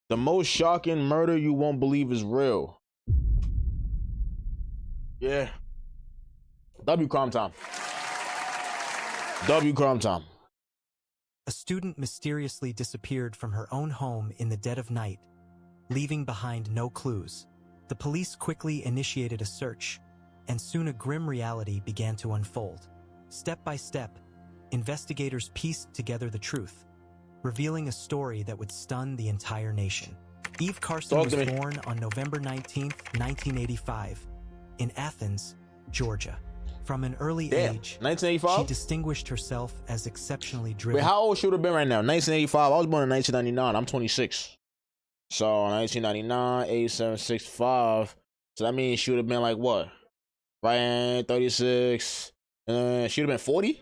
The most shocking murder you won't believe is real. Yeah. W crime time. W crime time. A student mysteriously disappeared from her own home in the dead of night, leaving behind no clues. The police quickly initiated a search, and soon a grim reality began to unfold. Step by step, investigators pieced together the truth, revealing a story that would stun the entire nation. Eve Carson was born on November 19, 1985, in Athens, Georgia. From an early age, 1985? she distinguished herself as exceptionally driven. Wait, how old she would have been right now? 1985. I was born in 1999. I'm 26. So 1999, 8765. So that means she would have been like what? Right, 36. She would have been 40?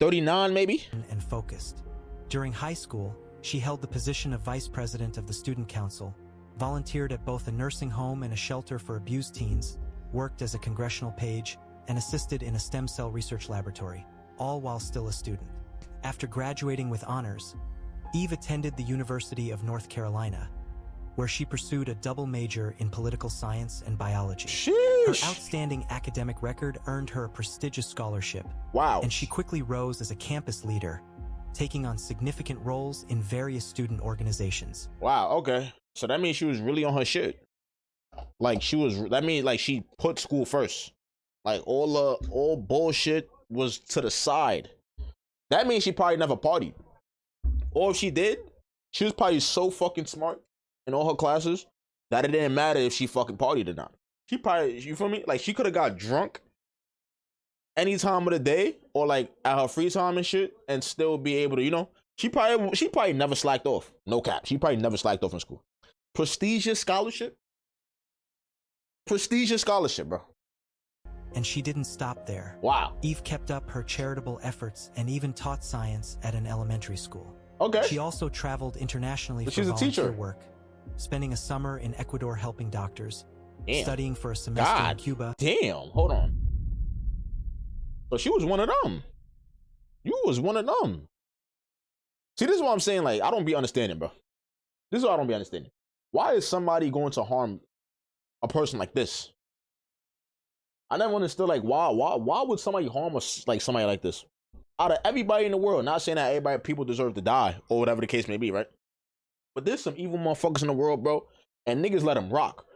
39 maybe? And focused. During high school, she held the position of vice president of the student council, volunteered at both a nursing home and a shelter for abused teens, worked as a congressional page, and assisted in a stem cell research laboratory, all while still a student. After graduating with honors, Eve attended the University of North Carolina, where she pursued a double major in political science and biology. Sheesh. Her outstanding academic record earned her a prestigious scholarship. Wow. And she quickly rose as a campus leader, taking on significant roles in various student organizations. Wow, okay. So that means she was really on her shit. Like that means like she put school first. Like all bullshit was to the side. That means she probably never partied. Or if she did, she was probably so fucking smart in all her classes that it didn't matter if she fucking partied or not. She probably, you feel me? Like she could have got drunk any time of the day or like at her free time and shit and still be able to, you know, she probably never slacked off. No cap. She probably never slacked off in school. Prestigious scholarship, bro. And she didn't stop there. Wow. Eve kept up her charitable efforts and even taught science at an elementary school. Okay. She also traveled internationally for a volunteer teacher. work, spending a summer in Ecuador helping doctors, Damn. studying for a semester in Cuba. Damn, hold on. So she was one of them. You was one of them. See, this is what I'm saying. Like, I don't be understanding, bro. This is what I don't be understanding. Why is somebody going to harm a person like this? I never understood, like, why would somebody harm us like somebody like this? Out of everybody in the world, not saying that people deserve to die or whatever the case may be, right? But there's some evil motherfuckers in the world, bro, and niggas let them rock.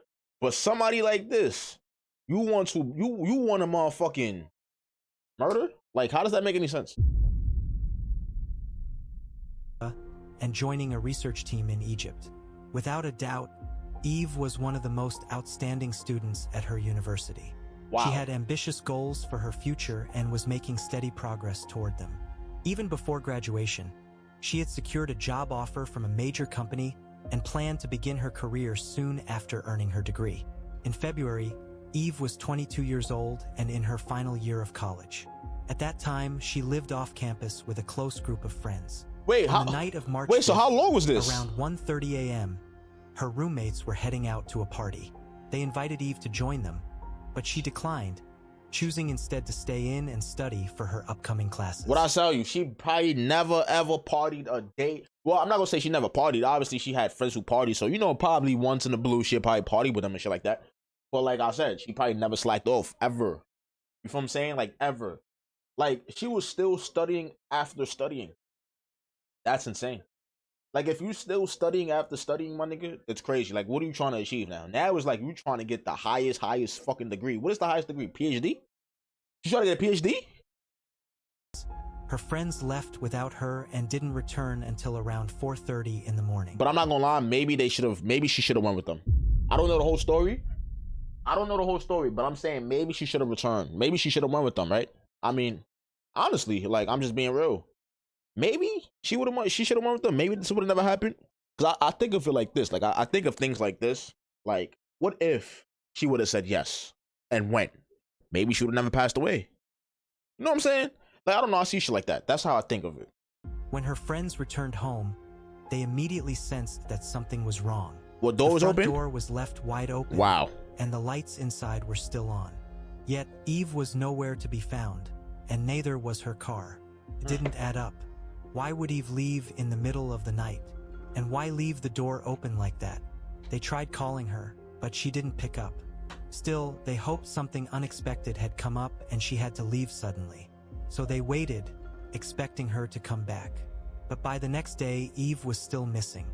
But somebody like this, you want to motherfucking murder? Like, how does that make any sense? And joining a research team in Egypt. Without a doubt, Eve was one of the most outstanding students at her university. Wow. She had ambitious goals for her future and was making steady progress toward them. Even before graduation, she had secured a job offer from a major company and planned to begin her career soon after earning her degree. In February, Eve was 22 years old and in her final year of college. At that time, she lived off campus with a close group of friends. Wait, On the night of March so how long was this? Around 1:30 a.m., her roommates were heading out to a party. They invited Eve to join them, but she declined, choosing instead to stay in and study for her upcoming classes. What I tell you, she probably never ever partied a day. Well, I'm not gonna say she never partied. Obviously, she had friends who partied, so you know, probably once in the blue, she'd probably party with them and shit like that. But like I said, she probably never slacked off ever. You feel what I'm saying? Like ever. Like she was still studying after studying. That's insane. Like if you still studying after studying, my nigga, it's crazy. Like what are you trying to achieve now? Now it's like you trying to get the highest fucking degree. What is the highest degree? PhD? You trying to get a PhD? Her friends left without her and didn't return until around 4:30 in the morning. But I'm not gonna lie, maybe she should have went with them. I don't know the whole story. But I'm saying maybe she should have returned. Maybe she should have went with them, right? I mean, honestly, like I'm just being real. Maybe she should have went with them. Maybe this would have never happened. Cause I think of it like this. Like I think of things like this. Like, what if she would have said yes and went? Maybe she would have never passed away. You know what I'm saying? Like, I don't know. I see shit like that. That's how I think of it. When her friends returned home, they immediately sensed that something was wrong. What, door was open? The front door was left wide open. Wow. And the lights inside were still on. Yet Eve was nowhere to be found, and neither was her car. It didn't add up. Why would Eve leave in the middle of the night? And why leave the door open like that? They tried calling her, but she didn't pick up. Still, they hoped something unexpected had come up and she had to leave suddenly. So they waited, expecting her to come back. But by the next day, Eve was still missing.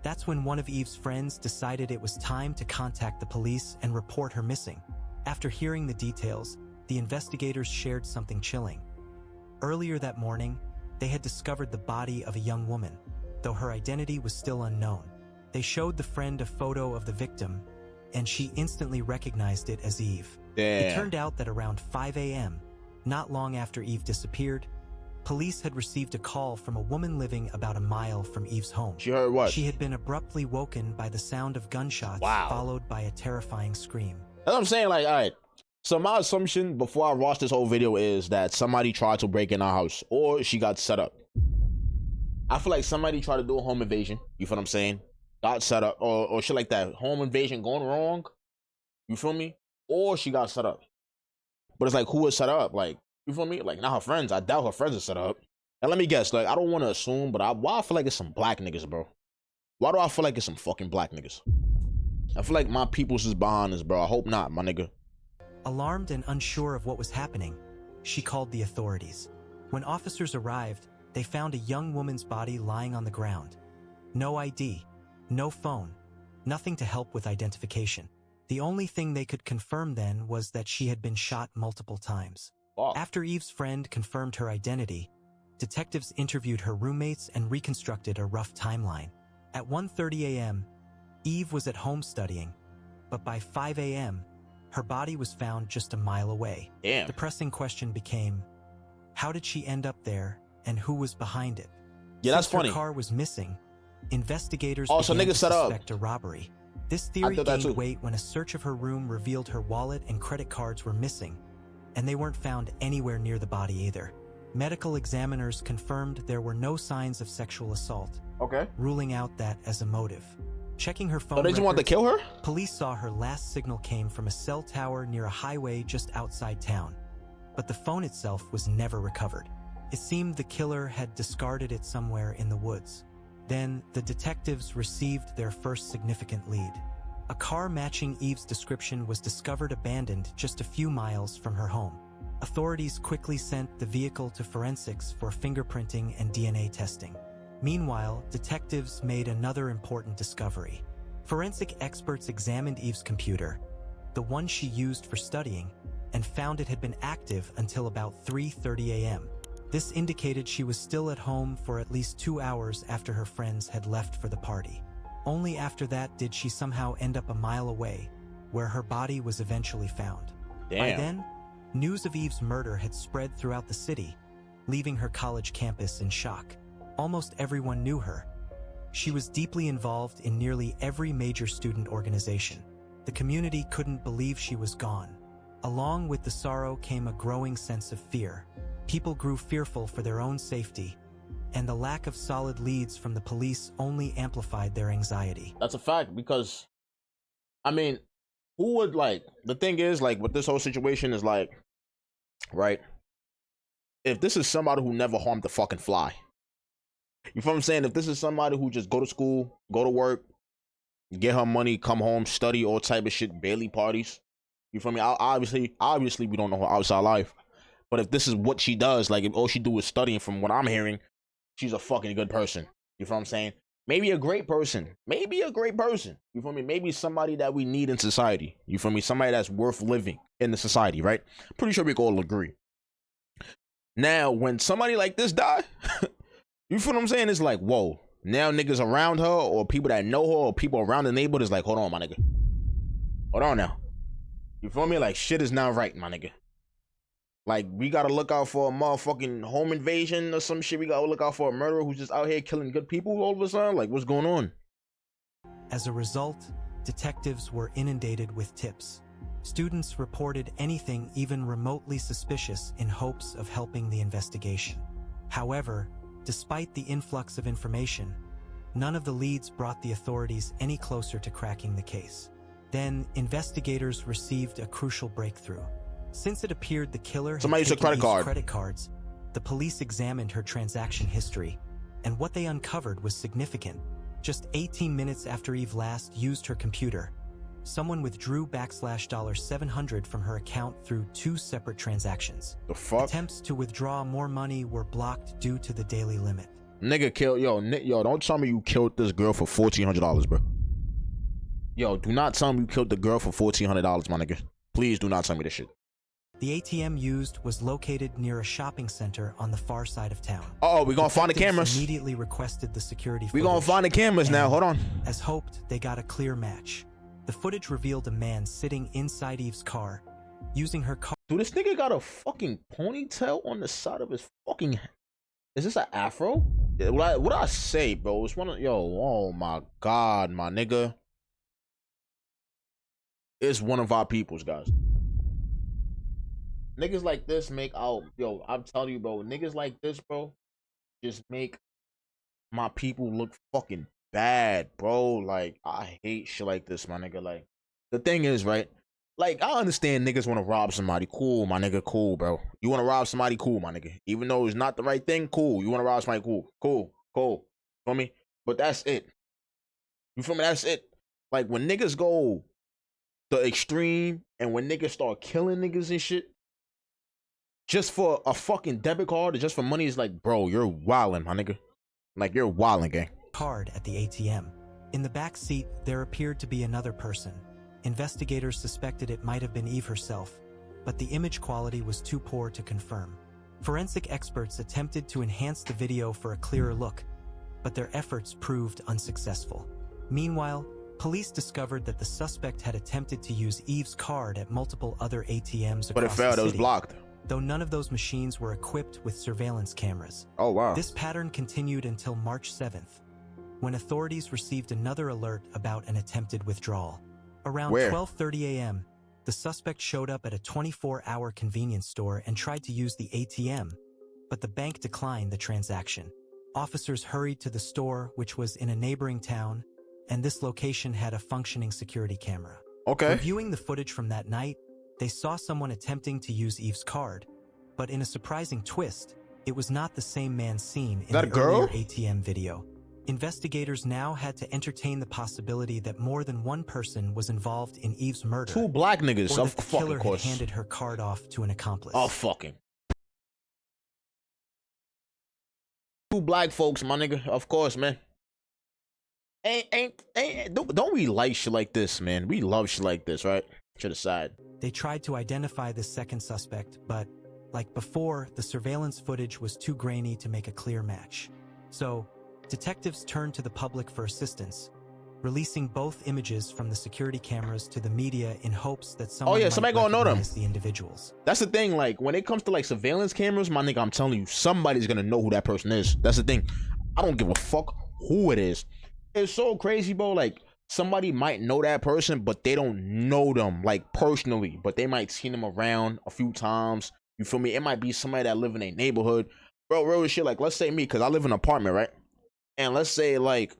That's when one of Eve's friends decided it was time to contact the police and report her missing. After hearing the details, the investigators shared something chilling. Earlier that morning, they had discovered the body of a young woman, though her identity was still unknown. They showed the friend a photo of the victim, and she instantly recognized it as Eve. Damn. It turned out that around 5 a.m., not long after Eve disappeared, police had received a call from a woman living about a mile from Eve's home. She heard what? She had been abruptly woken by the sound of gunshots, followed by a terrifying scream. That's what I'm saying, like, all right. So my assumption before I watch this whole video is that somebody tried to break in our house, or she got set up. I feel like somebody tried to do a home invasion. You feel what I'm saying? Got set up, or shit like that. Home invasion going wrong. You feel me? Or she got set up. But it's like, who was set up? Like, you feel me? Like, not her friends. I doubt her friends are set up. And let me guess, like, I don't want to assume, but why I feel like it's some black niggas, bro? Why do I feel like it's some fucking black niggas? I feel like my peoples is behind this, bro. I hope not, my nigga. Alarmed and unsure of what was happening, she called the authorities. When officers arrived, they found a young woman's body lying on the ground. No ID, no phone, nothing to help with identification. The only thing they could confirm then was that she had been shot multiple times. Wow. After Eve's friend confirmed her identity, detectives interviewed her roommates and reconstructed a rough timeline. At 1:30 a.m., Eve was at home studying, but by 5 a.m., her body was found just a mile away. Damn. The pressing question became, how did she end up there and who was behind it? Yeah, that's Since funny. her car was missing, investigators So began niggas to set up. suspect a robbery. This theory thought that gained too. weight when a search of her room revealed her wallet and credit cards were missing, and they weren't found anywhere near the body either. Medical examiners confirmed there were no signs of sexual assault, Okay. ruling out that as a motive. Checking her phone So they just want to records, kill her? police saw her last signal came from a cell tower near a highway just outside town, but the phone itself was never recovered. It seemed the killer had discarded it somewhere in the woods. Then, the detectives received their first significant lead. A car matching Eve's description was discovered abandoned just a few miles from her home. Authorities quickly sent the vehicle to forensics for fingerprinting and DNA testing. Meanwhile, detectives made another important discovery. Forensic experts examined Eve's computer, the one she used for studying, and found it had been active until about 3:30 a.m. This indicated she was still at home for at least 2 hours after her friends had left for the party. Only after that did she somehow end up a mile away, where her body was eventually found. Damn. By then, news of Eve's murder had spread throughout the city, leaving her college campus in shock. Almost everyone knew her. She was deeply involved in nearly every major student organization. The community couldn't believe she was gone. Along with the sorrow came a growing sense of fear. People grew fearful for their own safety, and the lack of solid leads from the police only amplified their anxiety. That's a fact, because, I mean, who would, like, the thing is, like, with this whole situation is, like, right, if this is somebody who never harmed a fucking fly, you feel what I'm saying? If this is somebody who just go to school, go to work, get her money, come home, study, all type of shit, barely parties, you feel me? Obviously, we don't know her outside life, but if this is what she does, like, if all she do is studying, from what I'm hearing, she's a fucking good person. You feel what I'm saying? Maybe a great person. Maybe a great person. You feel me? Maybe somebody that we need in society. You feel me? Somebody that's worth living in the society, right? Pretty sure we can all agree. Now, when somebody like this die, you feel what I'm saying? It's like, whoa. Now niggas around her, or people that know her, or people around the neighborhood is like, hold on, my nigga. Hold on now. You feel me? Like, shit is not right, my nigga. Like, we gotta look out for a motherfucking home invasion or some shit. We gotta look out for a murderer who's just out here killing good people all of a sudden. Like, what's going on? As a result, detectives were inundated with tips. Students reported anything even remotely suspicious in hopes of helping the investigation. However, despite the influx of information, none of the leads brought the authorities any closer to cracking the case. Then, investigators received a crucial breakthrough. Since it appeared the killer had Somebody used a taken credit Eve's card. credit cards, the police examined her transaction history, and what they uncovered was significant. Just 18 minutes after Eve last used her computer, someone withdrew $700 from her account through 2 separate transactions. The fuck? Attempts to withdraw more money were blocked due to the daily limit. Nigga killed, yo, don't tell me you killed this girl for $1,400, bro. Yo, do not tell me you killed the girl for $1,400, my nigga. Please do not tell me this shit. The ATM used was located near a shopping center on the far side of town. Oh, we gonna find the cameras. Immediately requested the security footage. We gonna find the cameras now, hold on. As hoped, they got a clear match. The footage revealed a man sitting inside Eve's car, using her car. Dude, this nigga got a fucking ponytail on the side of his fucking... Is this an afro? Yeah, what I say, bro? It's one of... Yo, oh my God, my nigga. It's one of our peoples, guys. Niggas like this make out... Yo, I'm telling you, bro. Niggas like this, bro, just make my people look fucking bad, bro. Like, I hate shit like this, my nigga. Like, the thing is, right? Like, I understand niggas want to rob somebody. Cool, my nigga. Cool, bro. You want to rob somebody? Cool, my nigga. Even though it's not the right thing, cool. You want to rob somebody? Cool. Cool. Cool. Feel me? But that's it. You feel me? That's it. Like, when niggas go the extreme and when niggas start killing niggas and shit just for a fucking debit card or just for money, is like, bro, you're wildin', my nigga. Like, you're wildin', gang. Card at the ATM. In the back seat, there appeared to be another person. Investigators suspected it might have been Eve herself, but the image quality was too poor to confirm. Forensic experts attempted to enhance the video for a clearer look, but their efforts proved unsuccessful. Meanwhile, police discovered that the suspect had attempted to use Eve's card at multiple other ATMs across the city. But it failed, it was blocked. Though none of those machines were equipped with surveillance cameras. Oh, wow. This pattern continued until March 7th, when authorities received another alert about an attempted withdrawal. Around 12:30 a.m., the suspect showed up at a 24-hour convenience store and tried to use the ATM, but the bank declined the transaction. Officers hurried to the store, which was in a neighboring town, and this location had a functioning security camera. Okay. Reviewing the footage from that night, they saw someone attempting to use Eve's card, but in a surprising twist, it was not the same man seen in the earlier ATM video. Investigators now had to entertain the possibility that more than one person was involved in Eve's murder. 2 black niggas, or of that the fucking killer course. had handed her card off to an accomplice. Oh, fucking. 2 black folks, my nigga. Of course, man. Don't we like shit like this, man? We love shit like this, right? To the side. They tried to identify the second suspect, but like before, the surveillance footage was too grainy to make a clear match. So, detectives turned to the public for assistance, releasing both images from the security cameras to the media in hopes that someone somebody gonna know them. The individuals. That's the thing, like, when it comes to, like, surveillance cameras, my nigga, I'm telling you, somebody's gonna know who that person is. That's the thing. I don't give a fuck who it is. It's so crazy, bro. Like, somebody might know that person, but they don't know them, like, personally. But they might see them around a few times. You feel me? It might be somebody that live in a neighborhood. Bro, real shit, like, let's say me, because I live in an apartment, right? And let's say, like,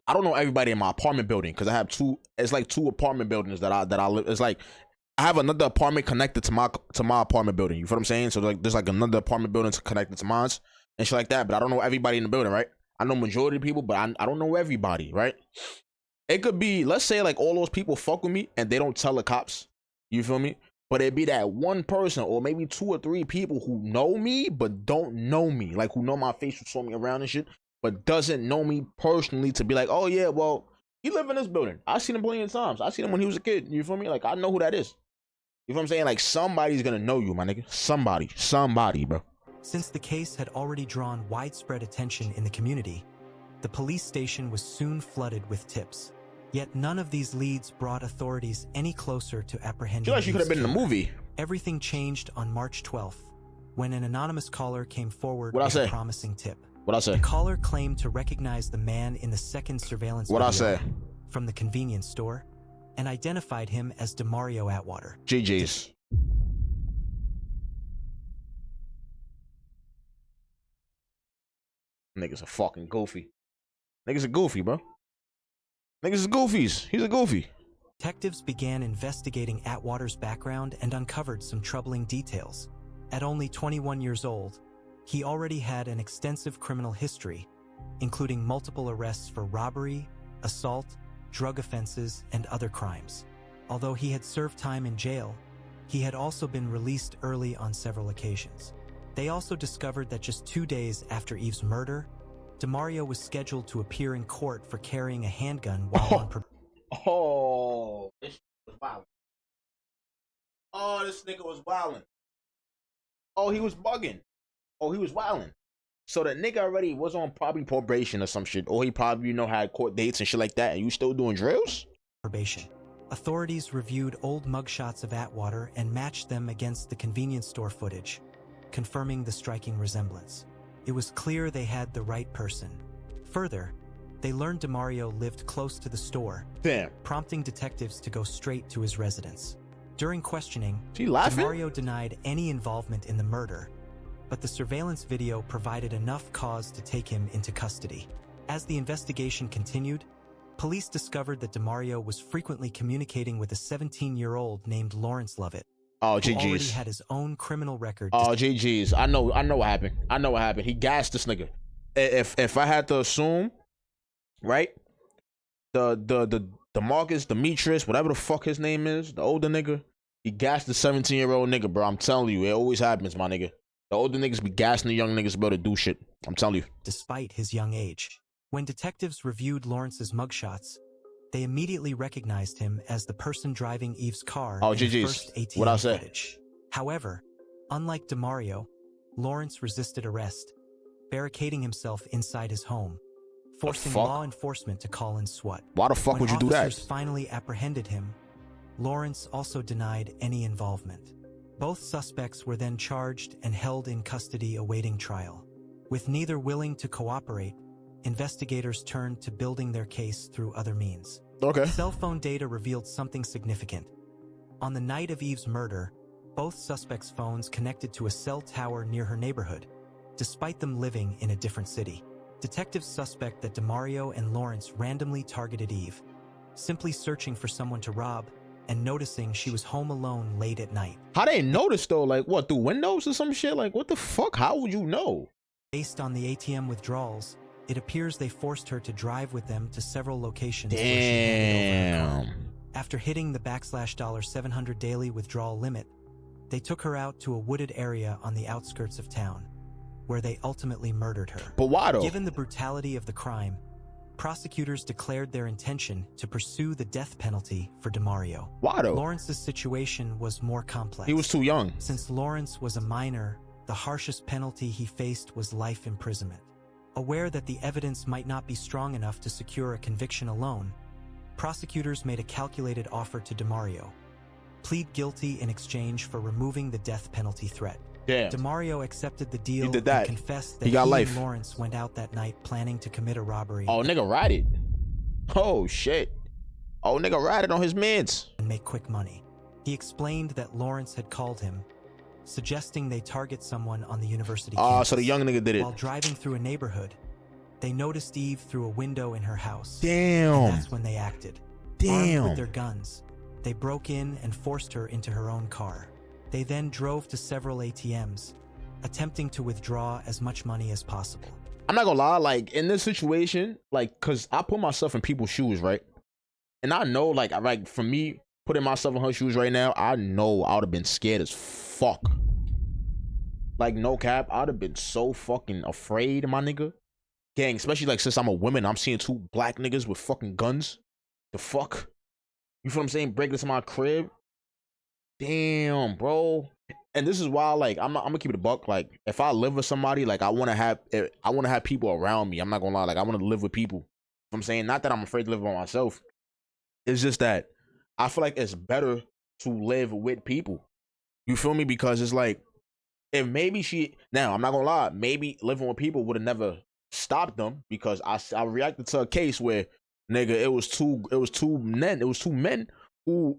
I don't know everybody in my apartment building, because I have 2, it's like 2 apartment buildings that I live. It's like, I have another apartment connected to my apartment building. You feel what I'm saying? So, like, there's, like, another apartment building connected to mine and shit like that. But I don't know everybody in the building, right? I know majority of people, but I don't know everybody, right? It could be, let's say, like, all those people fuck with me and they don't tell the cops. You feel me? But it'd be that one person or maybe 2 or 3 people who know me but don't know me. Like, who know my face, who saw me around and shit, but doesn't know me personally to be like, oh, yeah, well, he live in this building. I've seen him plenty of times. I seen him when he was a kid. You feel me? Like, I know who that is. You feel what I'm saying? Like, somebody's gonna know you, my nigga. Somebody, bro. Since the case had already drawn widespread attention in the community, the police station was soon flooded with tips. Yet none of these leads brought authorities any closer to apprehending. I feel like she could have been in the movie. Everything changed on March 12th, when an anonymous caller came forward with a promising tip. What I say? The caller claimed to recognize the man in the second surveillance video from the convenience store and identified him as DeMario Atwater. GG's. Niggas are fucking goofy. Niggas are goofy, bro. Niggas are goofies. He's a goofy. Detectives began investigating Atwater's background and uncovered some troubling details. At only 21 years old, he already had an extensive criminal history including multiple arrests for robbery, assault, drug offenses, and other crimes. Although he had served time in jail, he had also been released early on several occasions. They also discovered that just 2 days after Eve's murder, DeMario was scheduled to appear in court for carrying a handgun while on probation. Oh, this was wild. Oh, this nigga was wilding. Oh, he was bugging. Oh, he was wilding. So the nigga already was on probably probation or some shit, or he probably had court dates and shit like that, and you still doing drills? Authorities reviewed old mugshots of Atwater and matched them against the convenience store footage, confirming the striking resemblance. It was clear they had the right person. Further, they learned DeMario lived close to the store, prompting detectives to go straight to his residence. During questioning, DeMario denied any involvement in the murder, but the surveillance video provided enough cause to take him into custody. As the investigation continued, police discovered that DeMario was frequently communicating with a 17-year-old named Lawrence Lovett, who already had his own criminal record. Oh, GG's. I know what happened. I know what happened. He gassed this nigga. If I had to assume, right? The Marcus Demetrius, whatever the fuck his name is, the older nigga, he gassed the 17-year-old nigga, bro. I'm telling you, it always happens, my nigga. The older niggas be gassing the young niggas about to do shit. I'm telling you. Despite his young age. When detectives reviewed Lawrence's mugshots, they immediately recognized him as the person driving Eve's car in the first ATM what I say? footage. However, unlike DeMario, Lawrence resisted arrest, barricading himself inside his home, forcing law enforcement to call in SWAT. Why the fuck would you do that? When officers finally apprehended him, Lawrence also denied any involvement. Both suspects were then charged and held in custody awaiting trial. With neither willing to cooperate, investigators turned to building their case through other means. Cell phone data revealed something significant. On the night of Eve's murder, both suspects' phones connected to a cell tower near her neighborhood, despite them living in a different city. Detectives suspect that DeMario and Lawrence randomly targeted Eve, simply searching for someone to rob and noticing she was home alone late at night. How they notice though? Like what, through windows or some shit? Like what the fuck? How would you know? Based on the ATM withdrawals, it appears they forced her to drive with them to several locations. Damn. After hitting the $700 daily withdrawal limit, they took her out to a wooded area on the outskirts of town, where they ultimately murdered her. But why though? Given the brutality of the crime, prosecutors declared their intention to pursue the death penalty for DeMario. Why though? Lawrence's situation was more complex. He was too young. Since Lawrence was a minor, the harshest penalty he faced was life imprisonment. Aware that the evidence might not be strong enough to secure a conviction alone, prosecutors made a calculated offer to DeMario: plead guilty in exchange for removing the death penalty threat. Damn. DeMario accepted the deal He did that. and confessed that he got life. And Lawrence went out that night planning to commit a robbery. Oh, nigga ratted. Oh, shit. Oh, nigga ratted on his meds. And make quick money. He explained that Lawrence had called him, suggesting they target someone on the university campus. So the young nigga did it. While driving through a neighborhood, they noticed Eve through a window in her house. Damn. And that's when they acted. Damn. Armed with their guns, they broke in and forced her into her own car. They then drove to several ATMs, attempting to withdraw as much money as possible. I'm not gonna lie, like in this situation, like, cause I put myself in people's shoes, right? And I know, like for me, putting myself in her shoes right now, I know I would have been scared as fuck. Like, no cap, I'd have been so fucking afraid, my nigga. Gang, especially like since I'm a woman, I'm seeing 2 black niggas with fucking guns. The fuck? You feel what I'm saying? Break into my crib. Damn, bro. And this is why, like, I'm gonna keep it a buck. Like, if I live with somebody, like, I wanna have people around me. I'm not gonna lie, like, I wanna live with people. You know what I'm saying? Not that I'm afraid to live by myself. It's just that I feel like it's better to live with people. You feel me? Because it's like, if maybe now I'm not gonna lie, maybe living with people would have never stopped them, because I reacted to a case where, nigga, it was two men who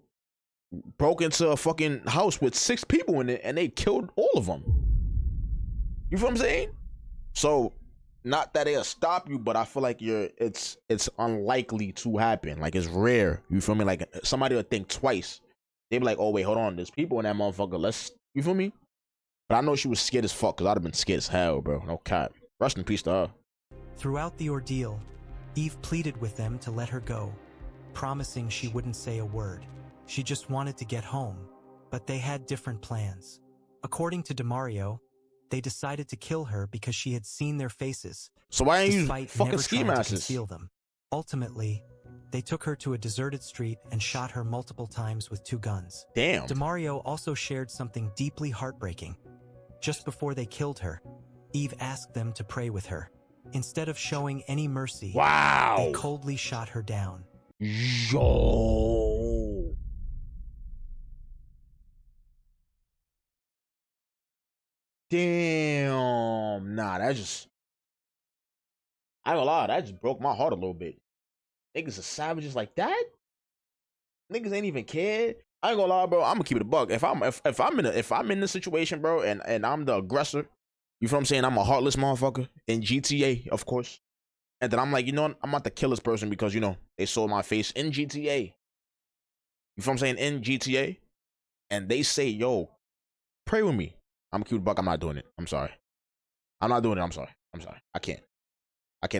broke into a fucking house with 6 people in it and they killed all of them. You feel what I'm saying? So, not that they'll stop you, but I feel like it's unlikely to happen. Like, it's rare. You feel me? Like, somebody will think twice. They be like, oh wait, hold on, there's people in that motherfucker. You feel me? But I know she was scared as fuck, because I'd have been scared as hell, bro. No cap. Rest in peace to her. Throughout the ordeal, Eve pleaded with them to let her go, promising she wouldn't say a word. She just wanted to get home, but they had different plans. According to DeMario, they decided to kill her because she had seen their faces, So why ain't you despite fucking never ski trying to masters? conceal them. Ultimately, they took her to a deserted street and shot her multiple times with 2 guns. Damn. DeMario also shared something deeply heartbreaking. Just before they killed her, Eve asked them to pray with her. Instead of showing any mercy, Wow. they coldly shot her down. Yo. Damn. Nah, that just, I ain't gonna lie, that just broke my heart a little bit. Niggas are savages like that? Niggas ain't even care. I ain't gonna lie, bro. I'm gonna keep it a buck. If I'm in the situation, bro, and I'm the aggressor, you feel what I'm saying? I'm a heartless motherfucker in GTA, of course. And then I'm like, you know what? I'm about to kill this person because, you know, they saw my face in GTA. You feel what I'm saying? In GTA. And they say, yo, pray with me. I'm a cute buck. I'm not doing it. I'm sorry. I'm not doing it. I'm sorry. I can't.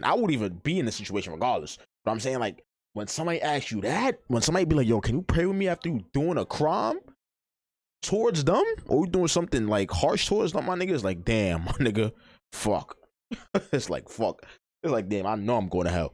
I would even be in this situation regardless. But I'm saying, like, when somebody asks you that, when somebody be like, yo, can you pray with me after you doing a crime towards them? Or you doing something, like, harsh towards them, my nigga? It's like, damn, my nigga, fuck. It's like, fuck. It's like, damn, I know I'm going to hell.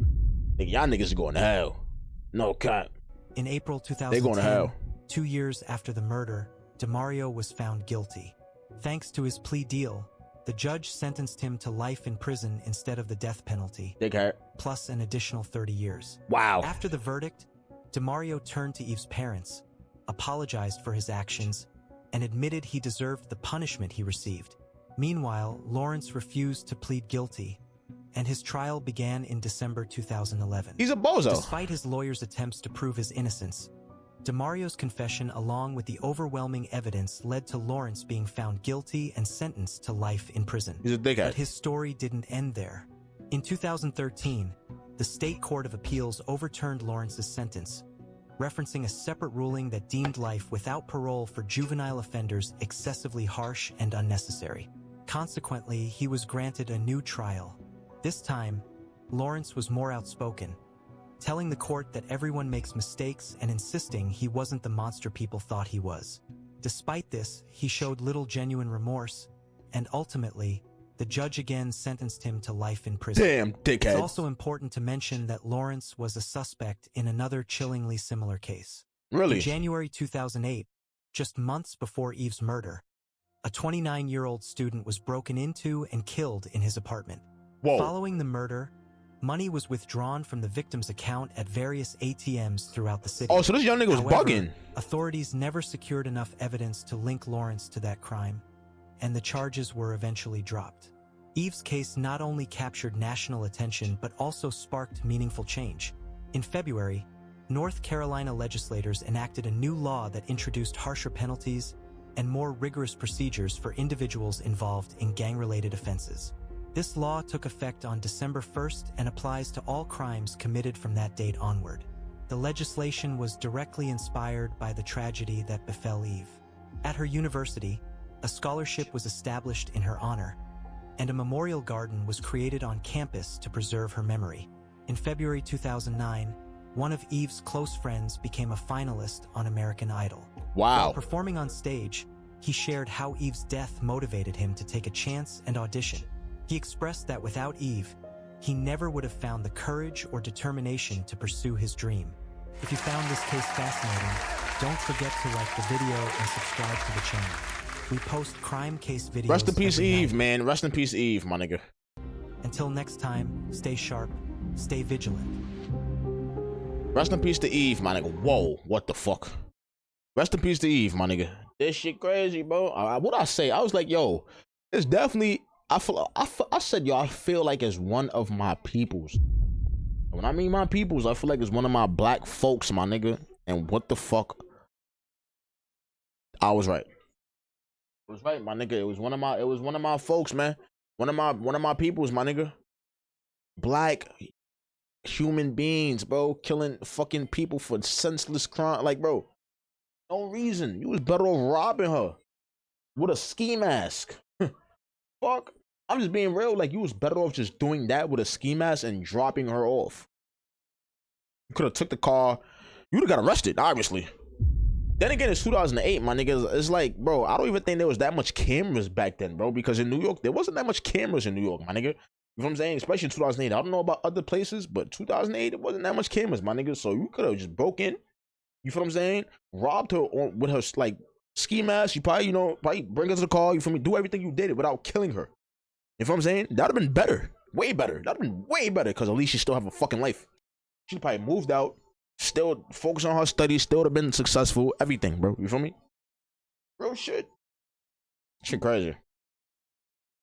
Nigga, y'all niggas are going to hell. No cut. In April 2010, They going to hell. 2 years after the murder, DeMario was found guilty. Thanks to his plea deal, the judge sentenced him to life in prison instead of the death penalty, Dickhead. plus an additional 30 years. Wow. After the verdict, DeMario turned to Eve's parents, apologized for his actions, and admitted he deserved the punishment he received. Meanwhile, Lawrence refused to plead guilty, and his trial began in December 2011. He's a bozo. Despite his lawyer's attempts to prove his innocence, DeMario's confession, along with the overwhelming evidence, led to Lawrence being found guilty and sentenced to life in prison. He's a dickhead. But his story didn't end there. In 2013, the State Court of Appeals overturned Lawrence's sentence, referencing a separate ruling that deemed life without parole for juvenile offenders excessively harsh and unnecessary. Consequently, he was granted a new trial. This time, Lawrence was more outspoken, telling the court that everyone makes mistakes and insisting he wasn't the monster people thought he was. Despite this, he showed little genuine remorse, and ultimately, the judge again sentenced him to life in prison. Damn, dickhead. It's also important to mention that Lawrence was a suspect in another chillingly similar case. Really? In January 2008, just months before Eve's murder, a 29-year-old student was broken into and killed in his apartment. Whoa. Following the murder, money was withdrawn from the victim's account at various ATMs throughout the city. Oh, so this young nigga was However, bugging. authorities never secured enough evidence to link Lawrence to that crime, and the charges were eventually dropped. Eve's case not only captured national attention but also sparked meaningful change. In February, North Carolina legislators enacted a new law that introduced harsher penalties and more rigorous procedures for individuals involved in gang-related offenses. This law took effect on December 1st and applies to all crimes committed from that date onward. The legislation was directly inspired by the tragedy that befell Eve. At her university, a scholarship was established in her honor, and a memorial garden was created on campus to preserve her memory. In February 2009, one of Eve's close friends became a finalist on American Idol. Wow. While performing on stage, he shared how Eve's death motivated him to take a chance and audition. He expressed that without Eve, he never would have found the courage or determination to pursue his dream. If you found this case fascinating, don't forget to like the video and subscribe to the channel. We post crime case videos. Rest in peace, every Eve, night. man. Rest in peace, Eve, my nigga. Until next time, stay sharp, stay vigilant. Rest in peace to Eve, my nigga. Whoa, what the fuck? Rest in peace to Eve, my nigga. This shit crazy, bro. What I say? I was like, yo, it's definitely. I said, yo, I feel like it's one of my peoples. When I mean my peoples, I feel like it's one of my black folks, my nigga. And what the fuck? I was right. I was right, my nigga. It was one of my folks, man. One of my peoples, my nigga. Black human beings, bro, killing fucking people for senseless crime. Like, bro, no reason. You was better off robbing her with a ski mask. Fuck. I'm just being real. Like, you was better off just doing that with a ski mask and dropping her off. You could have took the car. You would have got arrested, obviously. Then again, it's 2008, my niggas. It's like, bro, I don't even think there was that much cameras back then, bro. Because in New York, there wasn't that much cameras in New York, my nigga. You know what I'm saying? Especially in 2008. I don't know about other places, but 2008, it wasn't that much cameras, my nigga. So you could have just broke in. You feel what I'm saying? Robbed her with her, like, ski mask. You probably, probably bring her to the car. You feel me? Do everything you did without killing her. You feel what I'm saying? That'd have been better. Way better. That'd have been way better. Because at least she still have a fucking life. She probably moved out. Still focus on her studies. Still would have been successful. Everything, bro. You feel me? Real shit. Shit crazy.